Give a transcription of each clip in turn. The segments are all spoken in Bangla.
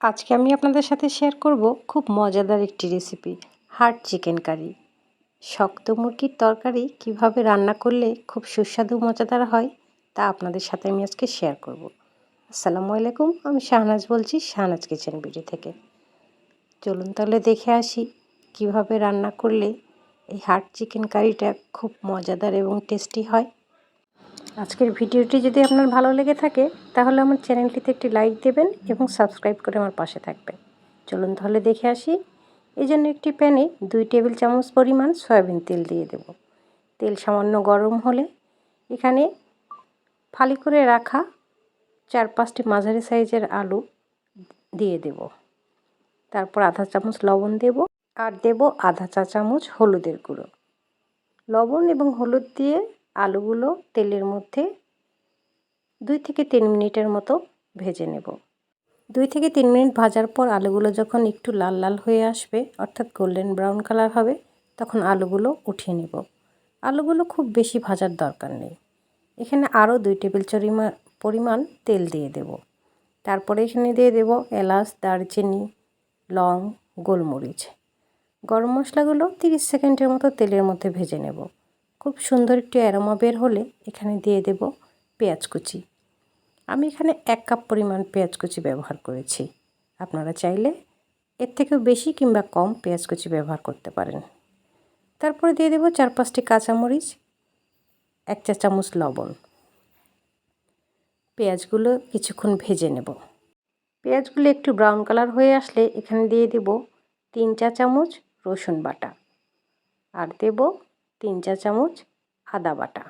আজকে আমি আপনাদের সাথে শেয়ার করব খুব মজাদার একটি রেসিপি, হার্ড চিকেন কারি। শক্ত মুরগির তরকারি কিভাবে রান্না করলে খুব সুস্বাদু মজাদার হয় তা আপনাদের সাথে আমি আজকে শেয়ার করব। আসসালামু আলাইকুম, আমি শাহনাজ বলছি, শাহনাজ কিচেন বিডি থেকে। চলুন তাহলে দেখে আসি কিভাবে রান্না করলে এই হার্ড চিকেন কারিটা খুব মজাদার এবং টেস্টি হয়। আজকের ভিডিওটি যদি আপনার ভালো লেগে থাকে তাহলে আমার চ্যানেলটিতে একটি লাইক দেবেন এবং সাবস্ক্রাইব করে আমার পাশে থাকবেন। চলুন তাহলে দেখে আসি। এই জন্য একটি প্যানে 2 টেবিল চামচ পরিমাণ সয়াবিন তেল দিয়ে দেব। তেল সামান্য গরম হলে এখানে ফালি করে রাখা 4-5টি মাঝারি সাইজের আলু দিয়ে দেব। তারপর আধা চামচ লবণ দেব আর দেব আধা চা চামচ হলুদের গুঁড়ো। লবণ এবং হলুদ দিয়ে আলুগুলো তেলের মধ্যে 2 থেকে 3 মিনিটের মতো ভেজে নেব। 2 থেকে 3 মিনিট ভাজার পর আলুগুলো যখন একটু লাল লাল হয়ে আসবে, অর্থাৎ গোল্ডেন ব্রাউন কালার হবে, তখন আলুগুলো উঠিয়ে নেব। আলুগুলো খুব বেশি ভাজার দরকার নেই। এখানে আরও 2 টেবিল পরিমাণ তেল দিয়ে দেব। তারপরে এখানে দিয়ে দেব এলাচ, দারচিনি, লং, গোলমরিচ। গরম মশলাগুলো 30 সেকেন্ডের মতো তেলের মধ্যে ভেজে নেব। খুব সুন্দর একটু অ্যারোমা বের হলে এখানে দিয়ে দেব পেঁয়াজ কুচি। আমি এখানে 1 কাপ পরিমাণ পেঁয়াজ কুচি ব্যবহার করেছি। আপনারা চাইলে এর থেকেও বেশি কিংবা কম পেঁয়াজ কুচি ব্যবহার করতে পারেন। তারপরে দিয়ে দেব 4-5টি কাঁচামরিচ, 1 চা চামচ লবণ। পেঁয়াজগুলো কিছুক্ষণ ভেজে নেব। পেঁয়াজগুলো একটু ব্রাউন কালার হয়ে আসলে এখানে দিয়ে দেব 3 চা চামচ রসুন বাটা আর দেব 3 চা চামচ আদা বাটা।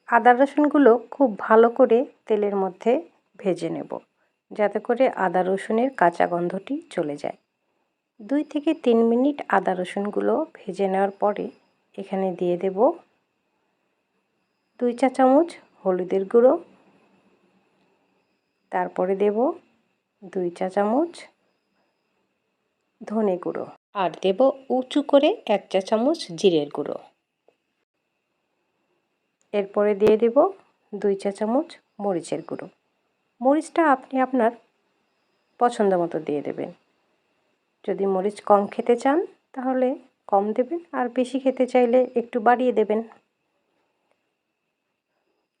আদা রসুনগুলো খুব ভালো করে তেলের মধ্যে ভেজে নেব, যাতে করে আদা রসুনের কাঁচা গন্ধটি চলে যায়। 2 থেকে 3 মিনিট আদা রসুনগুলো ভেজে নেওয়ার পরে এখানে দিয়ে দেব 2 চা চামচ হলুদের গুঁড়ো, তারপরে দেব 2 চা চামচ ধনে গুঁড়ো আর দেব উঁচু করে 1 চা চামচ জিরের গুঁড়ো। এরপরে দিয়ে দেব 2 চা চামচ মরিচের গুঁড়ো। মরিচটা আপনি আপনার পছন্দ মতো দিয়ে দেবেন। যদি মরিচ কম খেতে চান তাহলে কম দেবেন, আর বেশি খেতে চাইলে একটু বাড়িয়ে দেবেন।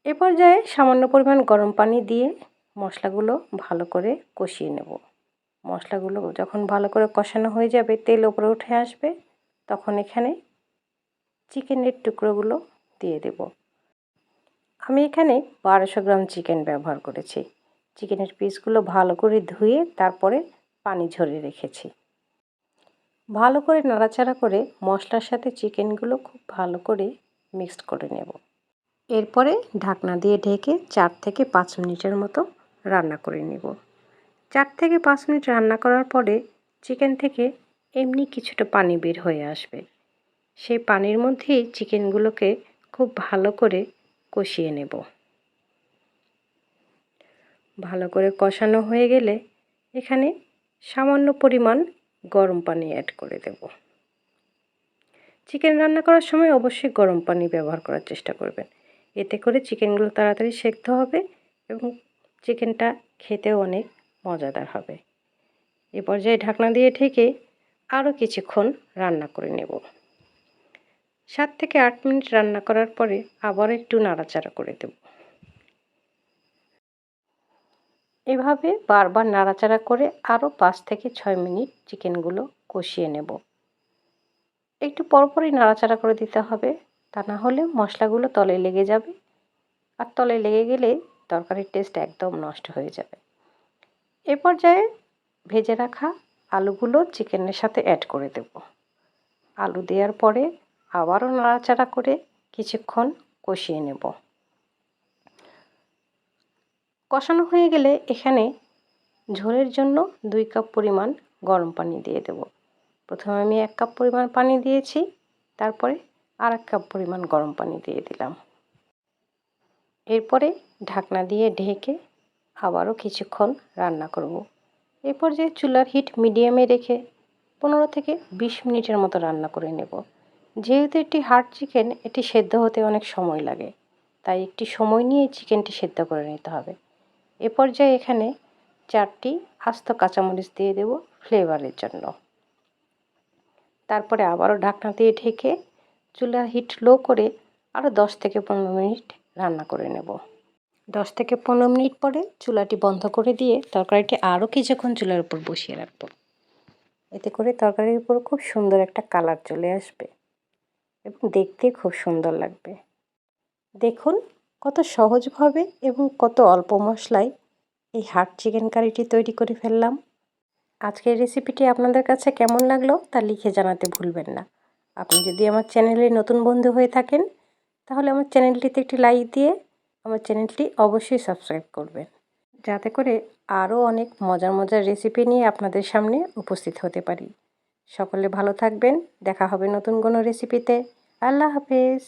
এ পর্যায়ে সামান্য পরিমাণ গরম পানি দিয়ে মশলাগুলো ভালো করে কষিয়ে নেব। মশলাগুলো যখন ভালো করে কষানো হয়ে যাবে, তেল উপরে উঠে আসবে, তখন এখানে চিকেনের টুকরোগুলো দিয়ে দেব। আমি এখানে 1200 গ্রাম চিকেন ব্যবহার করেছি। চিকেনের পিসগুলো ভালো করে ধুয়ে তারপরে পানি ঝরিয়ে রেখেছি। ভালো করে নাড়াচাড়া করে মশলার সাথে চিকেনগুলো খুব ভালো করে মিক্সড করে নেব। এরপরে ঢাকনা দিয়ে ঢেকে 4 থেকে 5 মিনিটের মতো রান্না করে নেব। 4 থেকে 5 মিনিট রান্না করার পরে চিকেন থেকে এমনি কিছুটা পানি বের হয়ে আসবে। সেই পানির মধ্যেই চিকেনগুলোকে খুব ভালো করে কষিয়ে নেব। ভালো করে কষানো হয়ে গেলে এখানে সামান্য পরিমাণ গরম পানি অ্যাড করে দেব। চিকেন রান্না করার সময় অবশ্যই গরম পানি ব্যবহার করার চেষ্টা করবেন। এতে করে চিকেনগুলো তাড়াতাড়ি সেদ্ধ হবে এবং চিকেনটা খেতেও অনেক মজাদার হবে। এ পর্যায়ে ঢাকনা দিয়ে ঢেকে আরও কিছুক্ষণ রান্না করে নেব। 7 থেকে 8 মিনিট রান্না করার পরে আবার একটু নাড়াচাড়া করে দেব। এভাবে বারবার নাড়াচাড়া করে আরও 5 থেকে 6 মিনিট চিকেনগুলো কষিয়ে নেব। একটু পরপরই নাড়াচাড়া করে দিতে হবে, তা না হলে মশলাগুলো তলায় লেগে যাবে, আর তলায় লেগে গেলে তরকারির টেস্ট একদম নষ্ট হয়ে যাবে। এ পর্যায়ে ভেজে রাখা আলুগুলো চিকেনের সাথে অ্যাড করে দেব। আলু দেওয়ার পরে আবারও নাড়াচাড়া করে কিছুক্ষণ কষিয়ে নেব। কষানো হয়ে গেলে এখানে ঝোলের জন্য 2 কাপ পরিমাণ গরম পানি দিয়ে দেব। প্রথমে আমি 1 কাপ পরিমাণ পানি দিয়েছি, তারপরে আর 1 কাপ পরিমাণ গরম পানি দিয়ে দিলাম। এরপরে ঢাকনা দিয়ে ঢেকে আবারও কিছুক্ষণ রান্না করব। এ পর্যায়ে চুলার হিট মিডিয়ামে রেখে 15 থেকে 20 মিনিটের মতো রান্না করে নেব। যেহেতু এটি হার্ড চিকেন, এটি সেদ্ধ হতে অনেক সময় লাগে, তাই একটি সময় নিয়ে চিকেনটি সেদ্ধ করে নিতে হবে। এ পর্যায়ে এখানে 4টি আস্ত কাঁচামরিচ দিয়ে দেব ফ্লেভারের জন্য। তারপরে আবারও ঢাকনা দিয়ে ঢেকে চুলার হিট লো করে আরও 10 থেকে 15 মিনিট রান্না করে নেব। 10 থেকে 15 মিনিট পরে চুলাটি বন্ধ করে দিয়ে তরকারিটি আরও কিছুক্ষণ চুলার উপর বসিয়ে রাখব। এতে করে তরকারির উপর খুব সুন্দর একটা কালার চলে আসবে এবং দেখতে খুব সুন্দর লাগবে। দেখুন কত সহজভাবে এবং কত অল্প মশলায় এই হার্ট চিকেন কারিটি তৈরি করে ফেললাম। আজকের রেসিপিটি আপনাদের কাছে কেমন লাগলো তা লিখে জানাতে ভুলবেন না। আপনি যদি আমার চ্যানেলে নতুন বন্ধু হয়ে থাকেন তাহলে আমার চ্যানেলটিতে একটি লাইক দিয়ে আমার চ্যানেলটি অবশ্যই সাবস্ক্রাইব করবেন, যাতে করে আরও অনেক মজার মজার রেসিপি নিয়ে আপনাদের সামনে উপস্থিত হতে পারি। সকলে ভালো থাকবেন। দেখা হবে নতুন কোনো রেসিপিতে। আল্লাহ হাফেজ।